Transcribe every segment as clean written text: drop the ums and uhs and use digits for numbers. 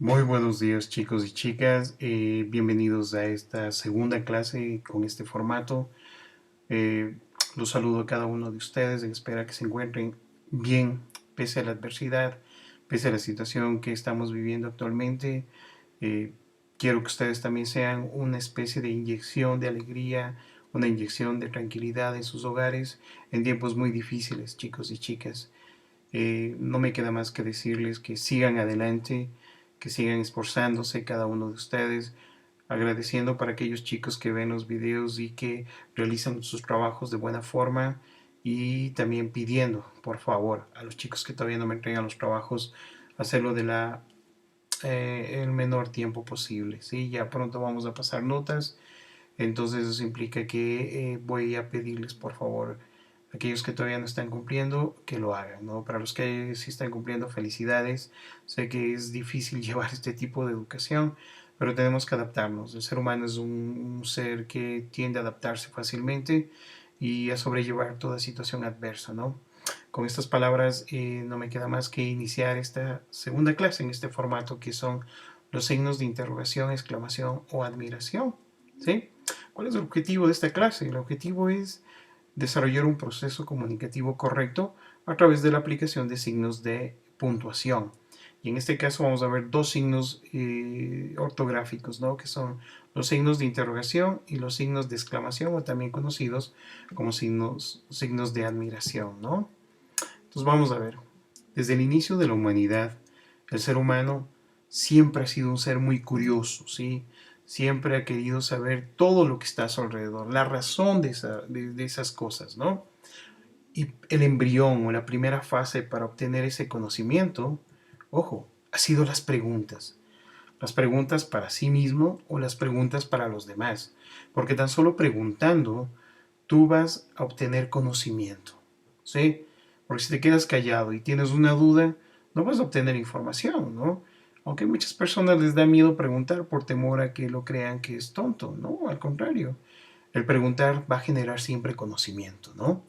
Muy buenos días chicos y chicas, bienvenidos a esta segunda clase con este formato. Eh, los saludo a cada uno de ustedes en espera que se encuentren bien pese a la adversidad, pese a la situación que estamos viviendo actualmente. Eh, Quiero que ustedes también sean una especie de inyección de alegría, una inyección de tranquilidad en sus hogares en tiempos muy difíciles, chicos y chicas. No me queda más que decirles que sigan adelante, que sigan esforzándose cada uno de ustedes, agradeciendo para aquellos chicos que ven los videos y que realizan sus trabajos de buena forma y también pidiendo, por favor, a los chicos que todavía no me entregan los trabajos, hacerlo de el menor tiempo posible. ¿Sí? Ya pronto vamos a pasar notas, entonces eso implica que voy a pedirles, por favor, aquellos que todavía no están cumpliendo, que lo hagan, ¿no? Para los que sí están cumpliendo, felicidades. Sé que es difícil llevar este tipo de educación, pero tenemos que adaptarnos. El ser humano es un ser que tiende a adaptarse fácilmente y a sobrellevar toda situación adversa, ¿no? Con estas palabras no me queda más que iniciar esta segunda clase en este formato que son los signos de interrogación, exclamación o admiración, ¿sí? ¿Cuál es el objetivo de esta clase? El objetivo es desarrollar un proceso comunicativo correcto a través de la aplicación de signos de puntuación. Y en este caso vamos a ver dos signos ortográficos, ¿no? Que son los signos de interrogación y los signos de exclamación, o también conocidos como signos de admiración, ¿no? Entonces vamos a ver. Desde el inicio de la humanidad, el ser humano siempre ha sido un ser muy curioso, ¿sí? Siempre ha querido saber todo lo que está a su alrededor, la razón de esas cosas, ¿no? Y el embrión o la primera fase para obtener ese conocimiento, ojo, ha sido las preguntas. Las preguntas para sí mismo o las preguntas para los demás. Porque tan solo preguntando, tú vas a obtener conocimiento, ¿sí? Porque si te quedas callado y tienes una duda, no vas a obtener información, ¿no? Aunque a muchas personas les da miedo preguntar por temor a que lo crean que es tonto, ¿no? Al contrario, el preguntar va a generar siempre conocimiento, ¿no?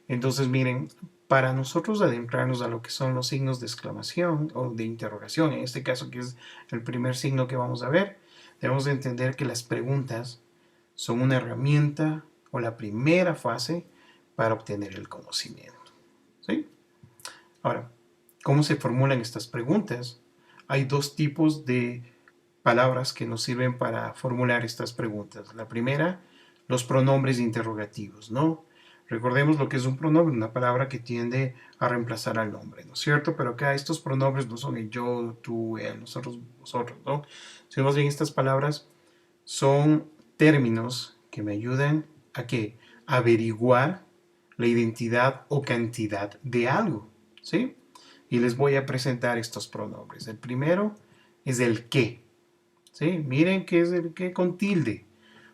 Entonces, miren, para nosotros adentrarnos a lo que son los signos de exclamación o de interrogación, en este caso que es el primer signo que vamos a ver, debemos de entender que las preguntas son una herramienta o la primera fase para obtener el conocimiento. ¿Sí? Ahora, ¿cómo se formulan estas preguntas? Hay dos tipos de palabras que nos sirven para formular estas preguntas. La primera, los pronombres interrogativos, ¿no? Recordemos lo que es un pronombre, una palabra que tiende a reemplazar al nombre, ¿no es cierto? Pero acá estos pronombres no son el yo, tú, él, nosotros, vosotros, ¿no? Sino más bien estas palabras son términos que me ayudan a que averiguar la identidad o cantidad de algo, ¿sí? Y les voy a presentar estos pronombres. El primero es el qué, ¿sí? Miren qué es el qué con tilde.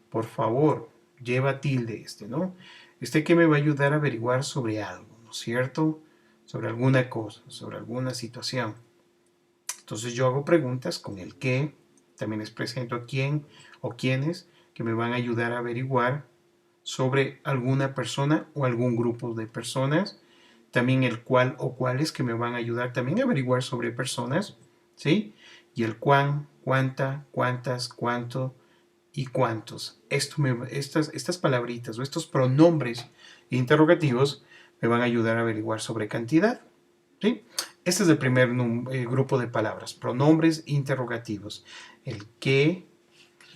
Por favor, lleva tilde este, ¿no? Este que me va a ayudar a averiguar sobre algo, ¿no es cierto? Sobre alguna cosa, sobre alguna situación. Entonces yo hago preguntas con el qué, también les presento a quién o quiénes que me van a ayudar a averiguar sobre alguna persona o algún grupo de personas, también el cuál o cuáles que me van a ayudar también a averiguar sobre personas, ¿sí? Y el cuán, cuánta, cuántas, cuánto y cuántos. Estas palabritas o estos pronombres interrogativos me van a ayudar a averiguar sobre cantidad, ¿sí? Este es el primer grupo de palabras, pronombres interrogativos. El qué,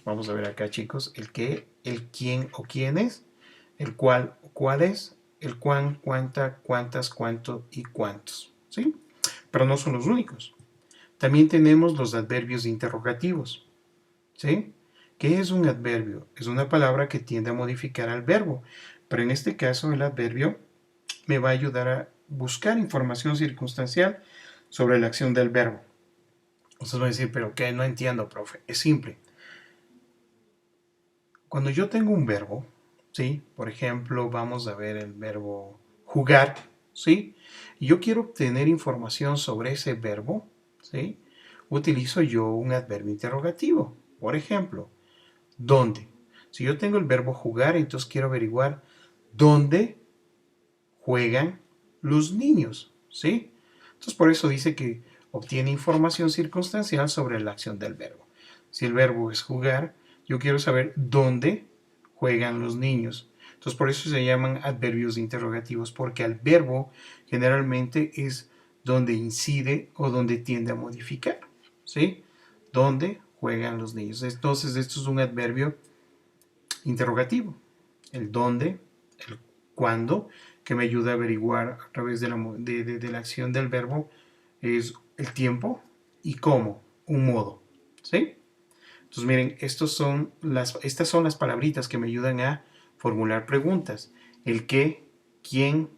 vamos a ver acá chicos, el qué, el quién o quiénes, el cuál o cuáles, el cuán, cuánta, cuántas, cuánto y cuántos, ¿sí? Pero no son los únicos. También tenemos los adverbios interrogativos, ¿sí? ¿Qué es un adverbio? Es una palabra que tiende a modificar al verbo, pero en este caso el adverbio me va a ayudar a buscar información circunstancial sobre la acción del verbo. Ustedes van a decir, pero ¿qué? No entiendo, profe. Es simple. Cuando yo tengo un verbo, ¿sí? Por ejemplo, vamos a ver el verbo jugar, ¿sí? Y yo quiero obtener información sobre ese verbo, ¿sí? Utilizo yo un adverbio interrogativo. Por ejemplo, ¿dónde? Si yo tengo el verbo jugar, entonces quiero averiguar dónde juegan los niños, ¿sí? Entonces por eso dice que obtiene información circunstancial sobre la acción del verbo. Si el verbo es jugar, yo quiero saber dónde juegan los niños. Entonces, por eso se llaman adverbios interrogativos, porque al verbo generalmente es donde incide o donde tiende a modificar, ¿sí? ¿Dónde juegan los niños? Entonces, esto es un adverbio interrogativo. El dónde, el cuándo, que me ayuda a averiguar a través de la acción del verbo, es el tiempo y cómo, un modo, ¿sí? Entonces, miren, estas son las palabritas que me ayudan a formular preguntas. El qué, quién,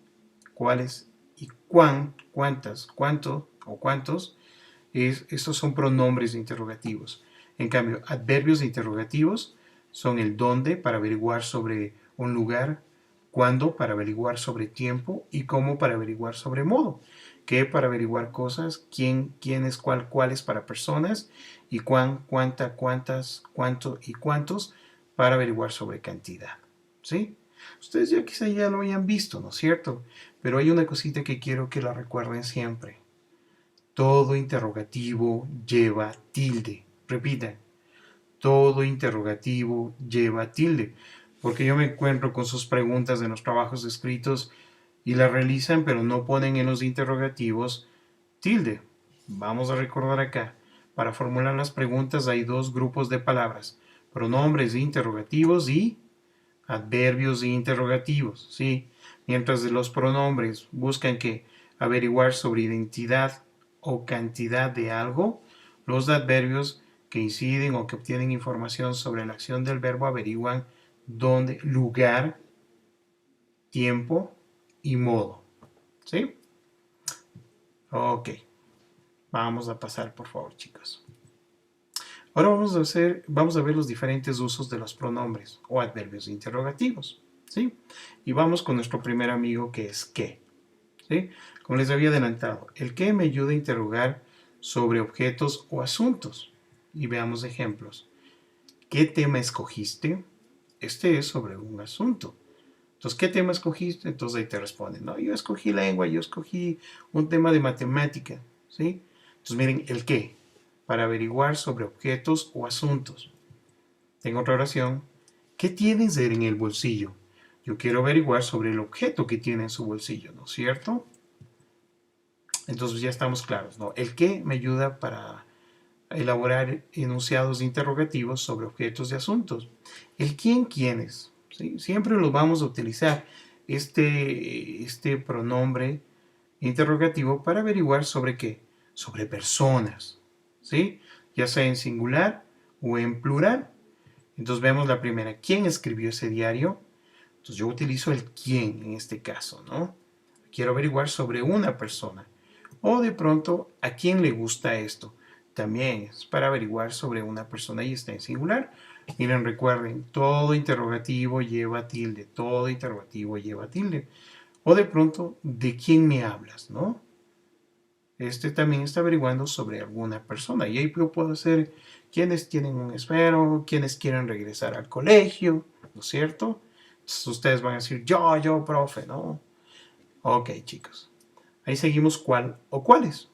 cuáles y cuántas, cuánto o cuántos, estos son pronombres interrogativos. En cambio, adverbios interrogativos son el dónde para averiguar sobre un lugar, cuándo para averiguar sobre tiempo y cómo para averiguar sobre modo. Qué para averiguar cosas, quién, quiénes, cuáles para personas y cuánta, cuántas, cuánto y cuántos para averiguar sobre cantidad. ¿Sí? Ustedes ya quizá ya lo hayan visto, ¿no es cierto? Pero hay una cosita que quiero que la recuerden siempre. Todo interrogativo lleva tilde. Repitan, todo interrogativo lleva tilde. Porque yo me encuentro con sus preguntas en los trabajos escritos y las realizan, pero no ponen en los interrogativos tilde. Vamos a recordar acá. Para formular las preguntas hay dos grupos de palabras: pronombres interrogativos y adverbios interrogativos, ¿sí? Mientras los pronombres buscan que averiguar sobre identidad o cantidad de algo, los adverbios que inciden o que obtienen información sobre la acción del verbo averiguan dónde, lugar, tiempo y modo, ¿sí? Ok, vamos a pasar por favor, chicos. Ahora vamos a ver los diferentes usos de los pronombres o adverbios interrogativos, ¿sí? Y vamos con nuestro primer amigo que es qué, ¿sí? Como les había adelantado, el qué me ayuda a interrogar sobre objetos o asuntos. Y veamos ejemplos. ¿Qué tema escogiste? Este es sobre un asunto. Entonces, ¿qué tema escogiste? Entonces ahí te responden, no, yo escogí lengua, yo escogí un tema de matemática, ¿sí? Entonces miren, el qué, para averiguar sobre objetos o asuntos. Tengo otra oración. ¿Qué tienes en el bolsillo? Yo quiero averiguar sobre el objeto que tiene en su bolsillo, ¿no es cierto? Entonces ya estamos claros, ¿no? El qué me ayuda para elaborar enunciados interrogativos sobre objetos y asuntos. El quién, quiénes, ¿sí? Siempre los vamos a utilizar este pronombre interrogativo para averiguar sobre qué, sobre personas, ¿sí? Ya sea en singular o en plural. Entonces vemos la primera, ¿quién escribió ese diario? Entonces yo utilizo el quién en este caso, ¿no? Quiero averiguar sobre una persona. O de pronto, ¿a quién le gusta esto? También es para averiguar sobre una persona y está en singular. Miren, recuerden, todo interrogativo lleva tilde, todo interrogativo lleva tilde. O de pronto, ¿de quién me hablas? ¿No? Este también está averiguando sobre alguna persona. Y ahí yo puedo hacer quienes tienen un esfero, quienes quieren regresar al colegio, ¿no es cierto? Entonces ustedes van a decir, yo, profe, ¿no? Ok, chicos. Ahí seguimos cuál o cuáles.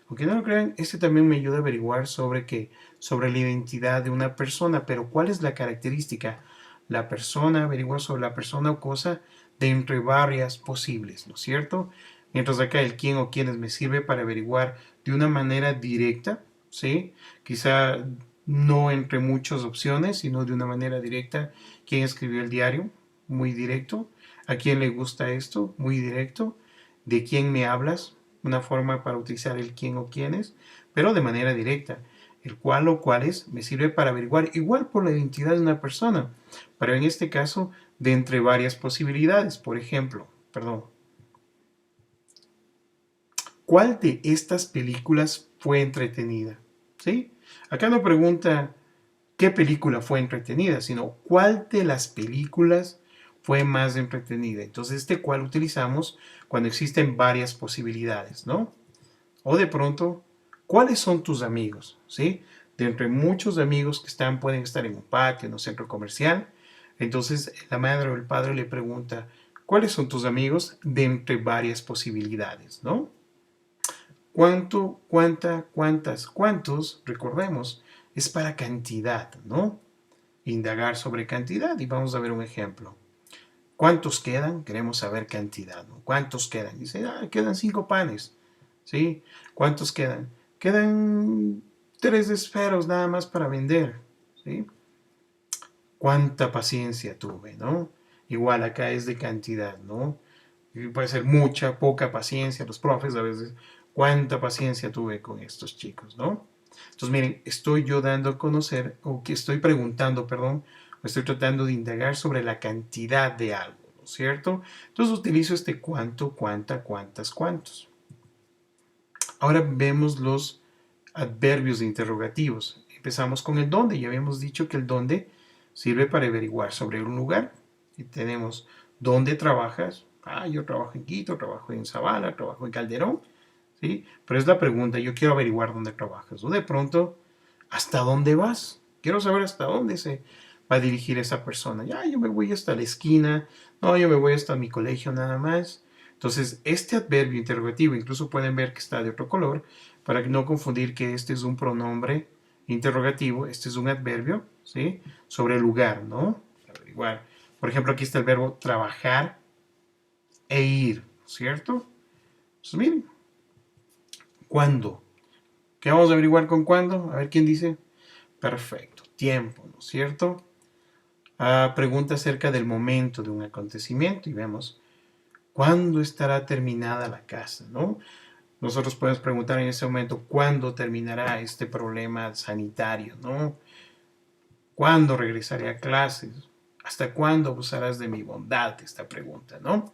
Aunque no lo crean, este también me ayuda a averiguar sobre qué, sobre la identidad de una persona, pero cuál es la característica. La persona, averiguar sobre la persona o cosa de entre varias posibles, ¿no es cierto? Mientras acá el quién o quiénes me sirve para averiguar de una manera directa, ¿sí? Quizá no entre muchas opciones, sino de una manera directa. ¿Quién escribió el diario? Muy directo. ¿A quién le gusta esto? Muy directo. ¿De quién me hablas? Una forma para utilizar el quién o quiénes, pero de manera directa. El cuál o cuáles me sirve para averiguar igual por la identidad de una persona, pero en este caso de entre varias posibilidades. Por ejemplo, ¿cuál de estas películas fue entretenida? ¿Sí? Acá no pregunta qué película fue entretenida, sino cuál de las películas fue más entretenida. Entonces, este cuál utilizamos cuando existen varias posibilidades, ¿no? O de pronto, ¿cuáles son tus amigos? ¿Sí? De entre muchos amigos que pueden estar en un patio, en un centro comercial. Entonces, la madre o el padre le pregunta, ¿cuáles son tus amigos? De entre varias posibilidades, ¿no? Cuánto, cuánta, cuántas, cuántos, recordemos, es para cantidad, ¿no? Indagar sobre cantidad y vamos a ver un ejemplo. ¿Cuántos quedan? Queremos saber cantidad, ¿no? ¿Cuántos quedan? Dice, quedan 5 panes, ¿sí? ¿Cuántos quedan? Quedan 3 esferos nada más para vender, ¿sí? ¿Cuánta paciencia tuve, no? Igual acá es de cantidad, ¿no? Y puede ser mucha, poca paciencia. Los profes a veces, ¿cuánta paciencia tuve con estos chicos, no? Entonces, miren, estoy yo dando a conocer, o que estoy preguntando, perdón, o estoy tratando de indagar sobre la cantidad de algo, ¿no es cierto? Entonces utilizo este cuánto, cuánta, cuántas, cuántos. Ahora vemos los adverbios interrogativos. Empezamos con el dónde. Ya habíamos dicho que el dónde sirve para averiguar sobre un lugar. Y tenemos dónde trabajas. Yo trabajo en Quito, trabajo en Zabala, trabajo en Calderón. ¿Sí? Pero es la pregunta, yo quiero averiguar dónde trabajas. O de pronto, ¿hasta dónde vas? Quiero saber hasta dónde se va a dirigir esa persona. Yo me voy hasta la esquina. No, yo me voy hasta mi colegio nada más. Entonces, este adverbio interrogativo, incluso pueden ver que está de otro color, para no confundir que este es un pronombre interrogativo, este es un adverbio, ¿sí? Sobre el lugar, ¿no? Averiguar. Por ejemplo, aquí está el verbo trabajar e ir, ¿cierto? Entonces, miren, ¿cuándo? ¿Qué vamos a averiguar con cuándo? A ver quién dice. Perfecto, tiempo, ¿no es cierto? Pregunta acerca del momento de un acontecimiento y vemos cuándo estará terminada la casa, ¿no? Nosotros podemos preguntar en ese momento cuándo terminará este problema sanitario, ¿no? ¿Cuándo regresaré a clases? ¿Hasta cuándo abusarás de mi bondad? Esta pregunta, ¿no?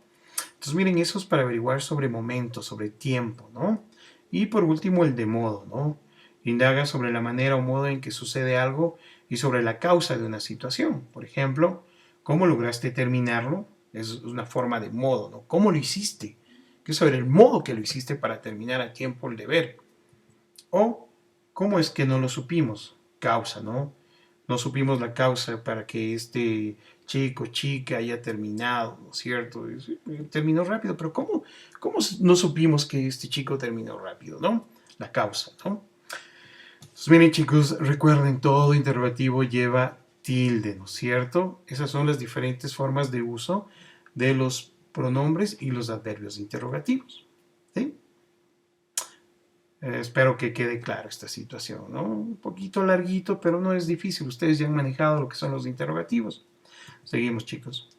Entonces, miren, eso es para averiguar sobre momento, sobre tiempo, ¿no? Y por último, el de modo, ¿no? Indaga sobre la manera o modo en que sucede algo y sobre la causa de una situación. Por ejemplo, ¿cómo lograste terminarlo? Es una forma de modo, ¿no? ¿Cómo lo hiciste? Quiero saber el modo que lo hiciste para terminar a tiempo el deber. O, ¿cómo es que no lo supimos? Causa, ¿no? No supimos la causa para que este chico, chica haya terminado, ¿no es cierto? Terminó rápido, pero ¿cómo no supimos que este chico terminó rápido, ¿no? La causa, ¿no? Entonces, miren chicos, recuerden, todo interrogativo lleva tilde, ¿no es cierto? Esas son las diferentes formas de uso de los pronombres y los adverbios interrogativos, ¿sí? Espero que quede claro esta situación, ¿no? Un poquito larguito, pero no es difícil. Ustedes ya han manejado lo que son los interrogativos. Seguimos, chicos.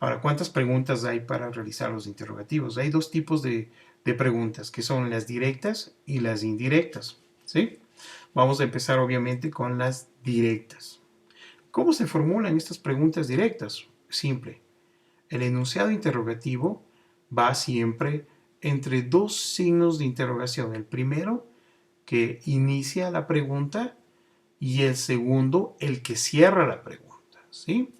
Ahora, ¿cuántas preguntas hay para realizar los interrogativos? Hay dos tipos de preguntas, que son las directas y las indirectas, ¿sí? Vamos a empezar, obviamente, con las directas. ¿Cómo se formulan estas preguntas directas? Simple. El enunciado interrogativo va siempre entre dos signos de interrogación. El primero, que inicia la pregunta, y el segundo, el que cierra la pregunta, ¿sí?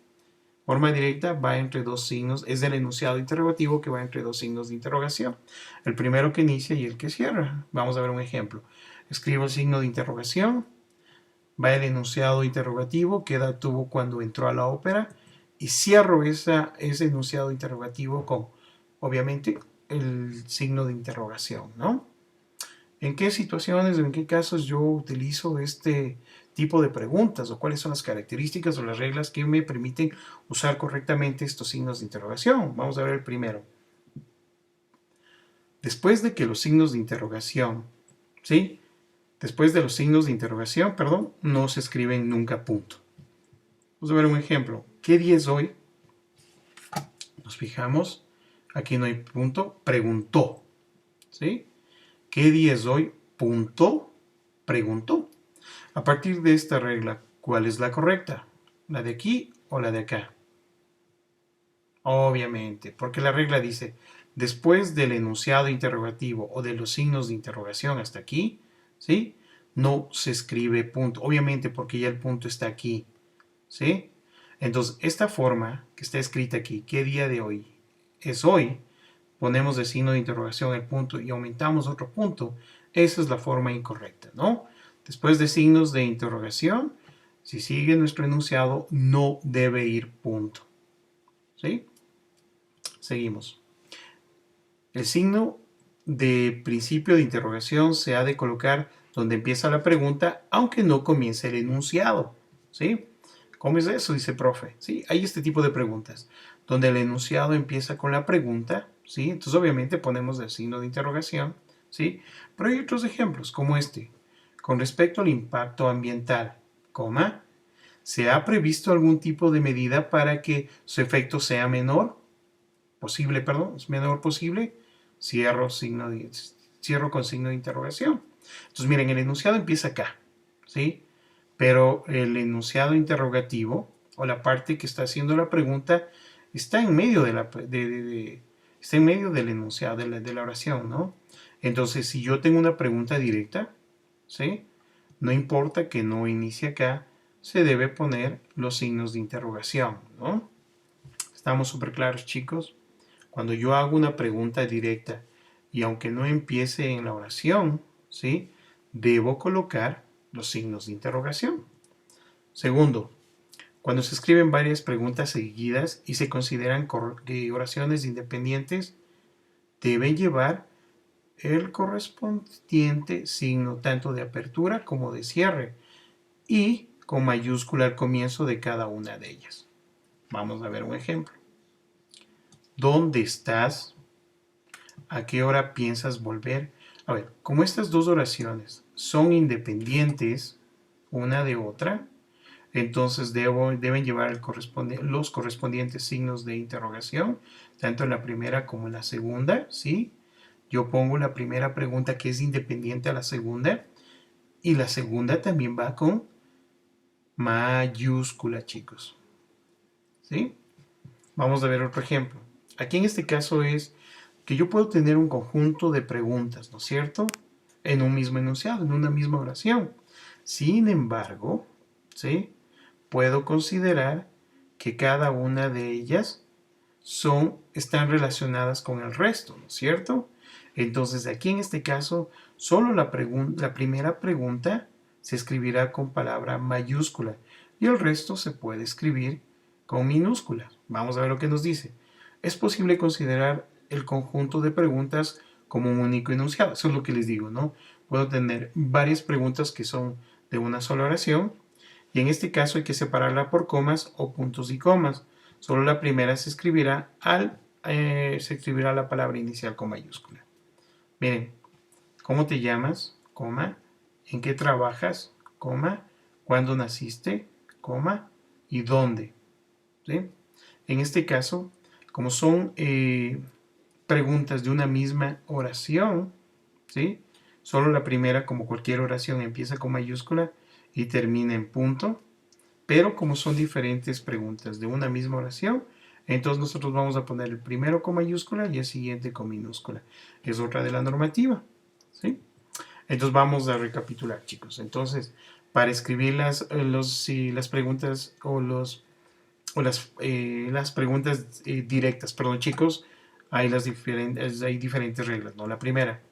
Forma directa va entre dos signos, es del enunciado interrogativo que va entre dos signos de interrogación. El primero que inicia y el que cierra. Vamos a ver un ejemplo. Escribo el signo de interrogación, va el enunciado interrogativo que tuvo cuando entró a la ópera y cierro ese enunciado interrogativo con, obviamente, el signo de interrogación, ¿no? ¿En qué situaciones o en qué casos yo utilizo este tipo de preguntas o cuáles son las características o las reglas que me permiten usar correctamente estos signos de interrogación? Vamos a ver el primero. Después de que los signos de interrogación, ¿sí? Después de los signos de interrogación, perdón, no se escriben nunca punto. Vamos a ver un ejemplo. ¿Qué día es hoy? Nos fijamos, aquí no hay punto, preguntó, ¿sí? ¿Qué día es hoy? Punto, preguntó. A partir de esta regla, ¿cuál es la correcta? ¿La de aquí o la de acá? Obviamente, porque la regla dice, después del enunciado interrogativo o de los signos de interrogación hasta aquí, ¿sí? No se escribe punto. Obviamente porque ya el punto está aquí, ¿sí? Entonces, esta forma que está escrita aquí, ¿qué día de hoy es hoy? Ponemos el signo de interrogación el punto y aumentamos otro punto. Esa es la forma incorrecta, ¿no? Después de signos de interrogación, si sigue nuestro enunciado, no debe ir punto. ¿Sí? Seguimos. El signo de principio de interrogación se ha de colocar donde empieza la pregunta, aunque no comience el enunciado, ¿sí? ¿Cómo es eso? Dice el profe. ¿Sí? Hay este tipo de preguntas, donde el enunciado empieza con la pregunta, ¿sí? Entonces obviamente ponemos el signo de interrogación, ¿sí? Pero hay otros ejemplos, como este. Con respecto al impacto ambiental, coma, ¿se ha previsto algún tipo de medida para que su efecto sea menor posible? Cierro con signo de interrogación. Entonces, miren, el enunciado empieza acá, ¿sí? Pero el enunciado interrogativo, o la parte que está haciendo la pregunta, está en medio está en medio del enunciado, de la oración, ¿no? Entonces, si yo tengo una pregunta directa, ¿sí? No importa que no inicie acá, se debe poner los signos de interrogación, ¿no? Estamos súper claros, chicos. Cuando yo hago una pregunta directa y aunque no empiece en la oración, ¿sí? Debo colocar los signos de interrogación. Segundo, cuando se escriben varias preguntas seguidas y se consideran oraciones independientes, deben llevar el correspondiente signo tanto de apertura como de cierre y con mayúscula al comienzo de cada una de ellas. Vamos a ver un ejemplo. ¿Dónde estás? ¿A qué hora piensas volver? A ver, como estas dos oraciones son independientes una de otra, entonces deben llevar los correspondientes signos de interrogación, tanto en la primera como en la segunda, ¿sí? Yo pongo la primera pregunta que es independiente a la segunda, y la segunda también va con mayúscula, chicos, ¿sí? Vamos a ver otro ejemplo. Aquí en este caso es que yo puedo tener un conjunto de preguntas, ¿no es cierto? En un mismo enunciado, en una misma oración. Sin embargo, ¿sí? Puedo considerar que cada una de ellas están relacionadas con el resto, ¿no es cierto? Entonces, aquí en este caso, solo la primera pregunta se escribirá con palabra mayúscula y el resto se puede escribir con minúscula. Vamos a ver lo que nos dice. Es posible considerar el conjunto de preguntas como un único enunciado. Eso es lo que les digo, ¿no? Puedo tener varias preguntas que son de una sola oración y en este caso hay que separarla por comas o puntos y comas. Solo la primera se escribirá la palabra inicial con mayúscula. Miren, ¿cómo te llamas? Coma. ¿En qué trabajas? Coma. ¿Cuándo naciste? Coma. ¿Y dónde? ¿Sí? En este caso, como son preguntas de una misma oración, ¿sí? Solo la primera, como cualquier oración, empieza con mayúscula y termina en punto. Pero como son diferentes preguntas de una misma oración, entonces nosotros vamos a poner el primero con mayúscula y el siguiente con minúscula. Es otra de la normativa, ¿sí? Entonces vamos a recapitular, chicos. Entonces, para escribir las preguntas las preguntas directas, perdón, chicos, hay diferentes reglas, ¿no? La primera,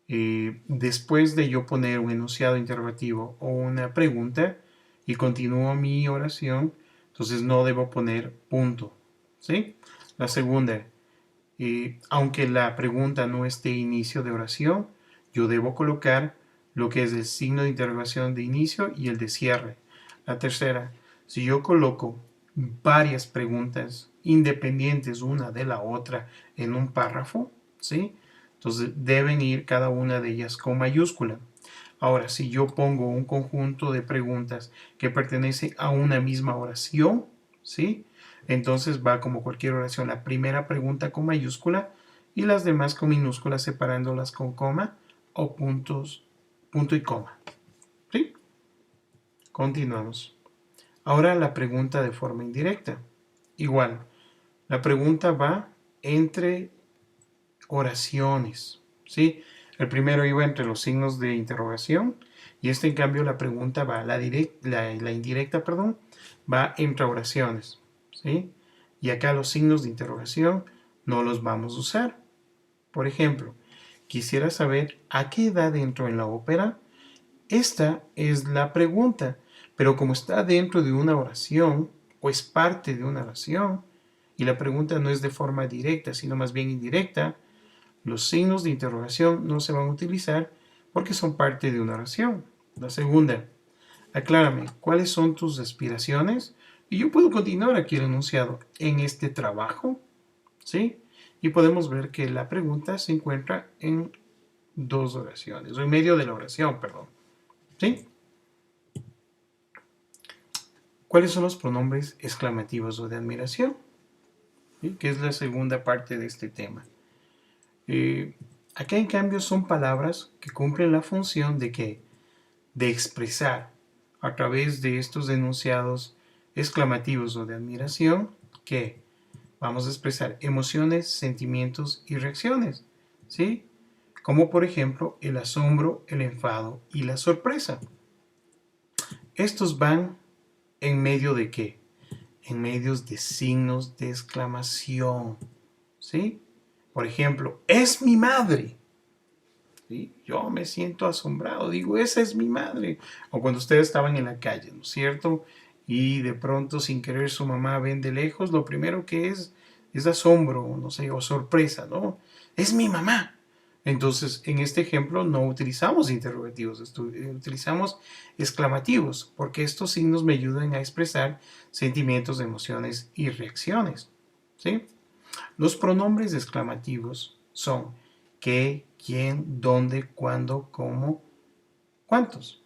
después de yo poner un enunciado interrogativo o una pregunta y continúo mi oración, entonces no debo poner punto, ¿sí? La segunda, aunque la pregunta no esté inicio de oración, yo debo colocar lo que es el signo de interrogación de inicio y el de cierre. La tercera, si yo coloco varias preguntas independientes una de la otra en un párrafo, ¿sí? Entonces deben ir cada una de ellas con mayúscula. Ahora, si yo pongo un conjunto de preguntas que pertenece a una misma oración, ¿sí? Entonces va como cualquier oración, la primera pregunta con mayúscula y las demás con minúsculas separándolas con coma o punto y coma. ¿Sí? Continuamos. Ahora la pregunta de forma indirecta. Igual, la pregunta va entre oraciones, ¿sí? El primero iba entre los signos de interrogación y en cambio la pregunta va, la indirecta, perdón, va entre oraciones, ¿sí? Y acá los signos de interrogación no los vamos a usar. Por ejemplo, quisiera saber a qué edad entro en la ópera. Esta es la pregunta, pero como está dentro de una oración o es parte de una oración y la pregunta no es de forma directa, sino más bien indirecta, Los signos de interrogación no se van a utilizar porque son parte de una oración. La segunda, aclárame, ¿cuáles son tus aspiraciones? Y yo puedo continuar aquí el enunciado. En este trabajo, ¿sí? Y podemos ver que la pregunta se encuentra en dos oraciones, o en medio de la oración, perdón. ¿Sí? ¿Cuáles son los pronombres exclamativos o de admiración? ¿Sí? Que es la segunda parte de este tema. Acá en cambio son palabras que cumplen la función de que de expresar a través de estos enunciados exclamativos o de admiración que vamos a expresar emociones, sentimientos y reacciones, ¿sí? Como por ejemplo el asombro, el enfado y la sorpresa. Estos van en medio de ¿qué? En medio de signos de exclamación, ¿sí? Por ejemplo, es mi madre. ¿Sí? Yo me siento asombrado, digo, esa es mi madre. O cuando ustedes estaban en la calle, ¿no es cierto? Y de pronto, sin querer, su mamá ven de lejos, lo primero que es asombro, no sé, o sorpresa, ¿no? Es mi mamá. Entonces, en este ejemplo no utilizamos interrogativos, utilizamos exclamativos, porque estos signos me ayudan a expresar sentimientos, emociones y reacciones, ¿sí? Los pronombres exclamativos son qué, quién, dónde, cuándo, cómo, cuántos.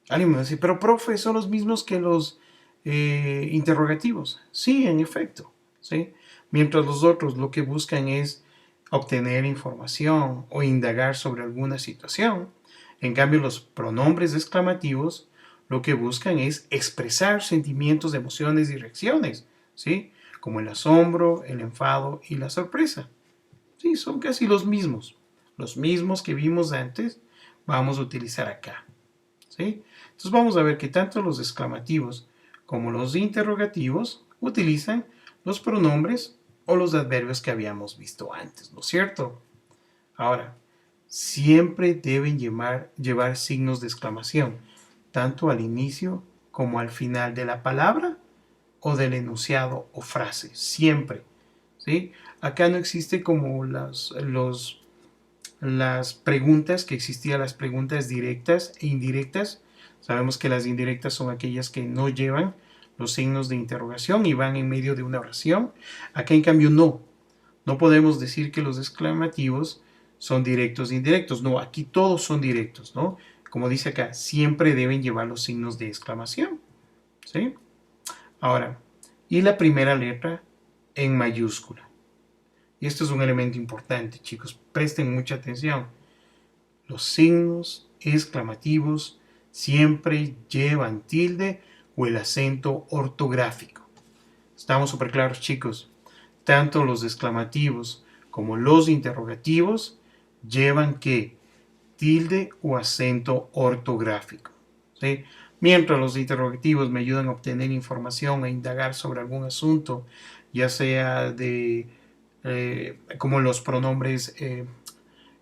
Alguien me dice, pero profe, son los mismos que los interrogativos. Sí, en efecto. ¿Sí? Mientras los otros lo que buscan es obtener información o indagar sobre alguna situación. En cambio, los pronombres exclamativos lo que buscan es expresar sentimientos, emociones y reacciones, ¿sí? Como el asombro, el enfado y la sorpresa. Sí, son casi los mismos que vimos antes, vamos a utilizar acá. ¿Sí? Entonces vamos a ver que tanto los exclamativos como los interrogativos utilizan los pronombres o los adverbios que habíamos visto antes, ¿no es cierto? Ahora, siempre deben llevar signos de exclamación, tanto al inicio como al final de la palabra o del enunciado o frase, siempre. ¿Sí? Acá no existe como las preguntas que existían, las preguntas directas e indirectas. Sabemos que las indirectas son aquellas que no llevan los signos de interrogación y van en medio de una oración. Acá en cambio no podemos decir que los exclamativos son directos e indirectos. No, aquí todos son directos, ¿no? Como dice acá, siempre deben llevar los signos de exclamación, ¿sí? Ahora, y la primera letra en mayúscula. Y esto es un elemento importante, chicos, presten mucha atención. Los signos exclamativos siempre llevan tilde o el acento ortográfico. Estamos súper claros, chicos. Tanto los exclamativos como los interrogativos llevan ¿qué? Tilde o acento ortográfico. ¿Sí? Mientras los interrogativos me ayudan a obtener información e indagar sobre algún asunto, ya sea de como los pronombres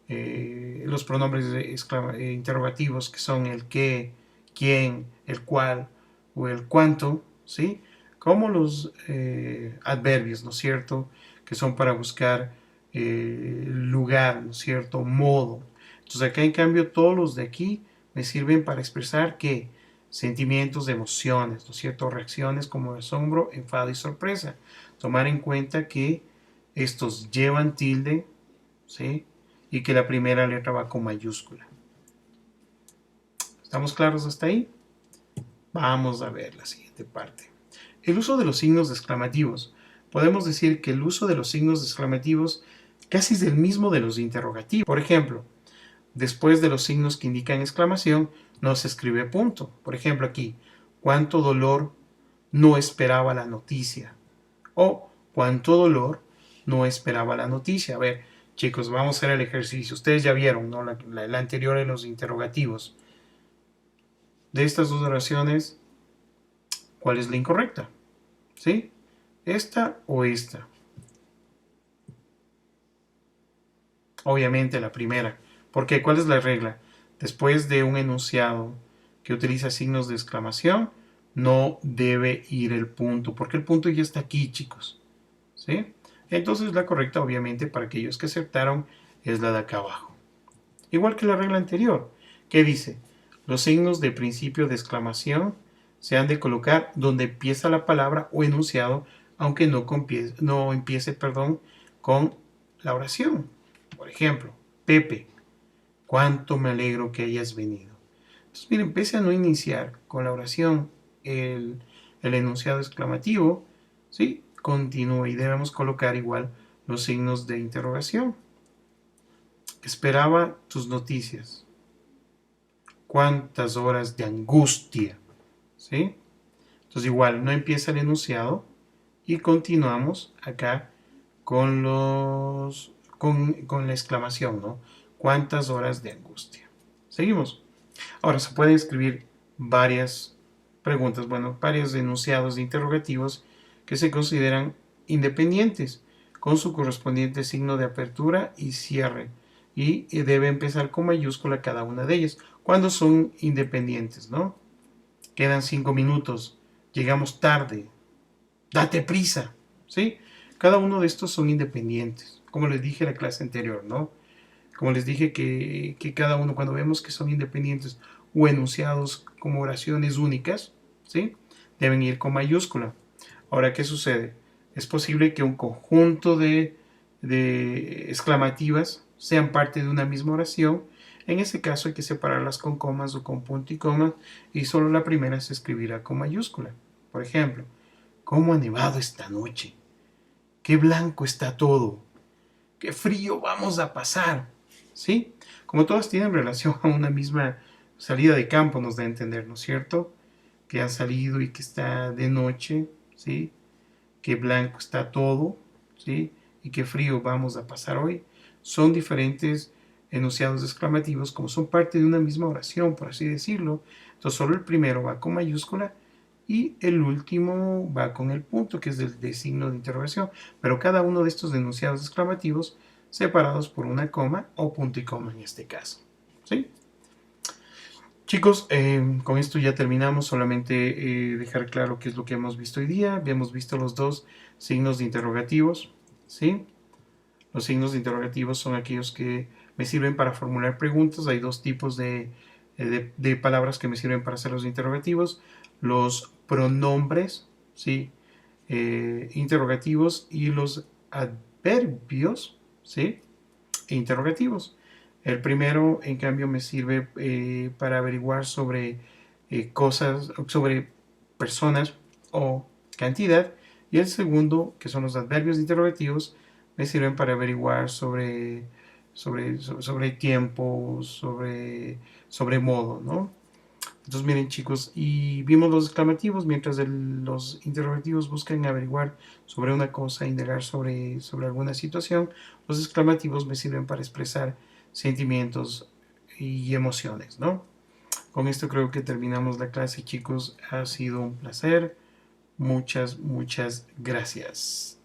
interrogativos que son el qué, quién, el cuál o el cuánto, ¿sí? Como los adverbios, ¿no es cierto? Que son para buscar lugar, ¿no es cierto? Modo. Entonces acá en cambio todos los de aquí me sirven para expresar que sentimientos, emociones, ¿no es cierto? Reacciones como asombro, enfado y sorpresa. Tomar en cuenta que estos llevan tilde, ¿sí? Y que la primera letra va con mayúscula. ¿Estamos claros hasta ahí? Vamos a ver la siguiente parte. El uso de los signos exclamativos. Podemos decir que el uso de los signos exclamativos casi es el mismo de los interrogativos. Por ejemplo, después de los signos que indican exclamación, no se escribe punto. Por ejemplo, aquí, cuánto dolor no esperaba la noticia. O cuánto dolor no esperaba la noticia. A ver, chicos, vamos a hacer el ejercicio. Ustedes ya vieron, ¿no? La anterior en los interrogativos. De estas dos oraciones, ¿cuál es la incorrecta? ¿Sí? ¿Esta o esta? Obviamente la primera. ¿Por qué? ¿Cuál es la regla? Después de un enunciado que utiliza signos de exclamación, no debe ir el punto, porque el punto ya está aquí, chicos. ¿Sí? Entonces la correcta, obviamente, para aquellos que aceptaron es la de acá abajo. Igual que la regla anterior, que dice, los signos de principio de exclamación se han de colocar donde empieza la palabra o enunciado, aunque no empiece, con la oración. Por ejemplo, Pepe, cuánto me alegro que hayas venido. Entonces, miren, pese a no iniciar con la oración el enunciado exclamativo, ¿sí? Continúa y debemos colocar igual los signos de interrogación. Esperaba tus noticias. Cuántas horas de angustia, ¿sí? Entonces igual no empieza el enunciado y continuamos acá con la exclamación, ¿no? Cuántas horas de angustia. Seguimos. Ahora se pueden escribir varias preguntas, bueno, varios enunciados de interrogativos que se consideran independientes con su correspondiente signo de apertura y cierre y debe empezar con mayúscula cada una de ellas cuando son independientes, ¿no? Quedan 5 minutos, llegamos tarde, date prisa, ¿sí? Cada uno de estos son independientes, como les dije en la clase anterior, ¿no? Como les dije que cada uno, cuando vemos que son independientes o enunciados como oraciones únicas, ¿sí? Deben ir con mayúscula. Ahora, ¿qué sucede? Es posible que un conjunto de exclamativas sean parte de una misma oración. En ese caso hay que separarlas con comas o con punto y coma y solo la primera se escribirá con mayúscula. Por ejemplo, ¿cómo ha nevado esta noche? ¡Qué blanco está todo! ¡Qué frío vamos a pasar! ¿Sí? Como todas tienen relación a una misma salida de campo, nos da a entender, ¿no es cierto? Que han salido y que está de noche, ¿sí? Que blanco está todo, ¿sí? Y qué frío vamos a pasar hoy. Son diferentes enunciados exclamativos, como son parte de una misma oración, por así decirlo. Entonces, solo el primero va con mayúscula y el último va con el punto, que es de signo de interrogación. Pero cada uno de estos enunciados exclamativos separados por una coma o punto y coma en este caso. ¿Sí? Chicos, con esto ya terminamos. Solamente dejar claro qué es lo que hemos visto hoy día. Hemos visto los dos signos de interrogativos. ¿Sí? Los signos de interrogativos son aquellos que me sirven para formular preguntas. Hay dos tipos de palabras que me sirven para hacer los interrogativos. Los pronombres, ¿sí? Interrogativos y los adverbios, ¿sí? Interrogativos. El primero, en cambio, me sirve para averiguar sobre cosas, sobre personas o cantidad. Y el segundo, que son los adverbios interrogativos, me sirven para averiguar sobre tiempo, sobre modo, ¿no? Entonces, miren, chicos, y vimos los exclamativos, mientras los interrogativos buscan averiguar sobre una cosa, indagar sobre alguna situación. Los exclamativos me sirven para expresar sentimientos y emociones, ¿no? Con esto creo que terminamos la clase, chicos. Ha sido un placer. Muchas, muchas gracias.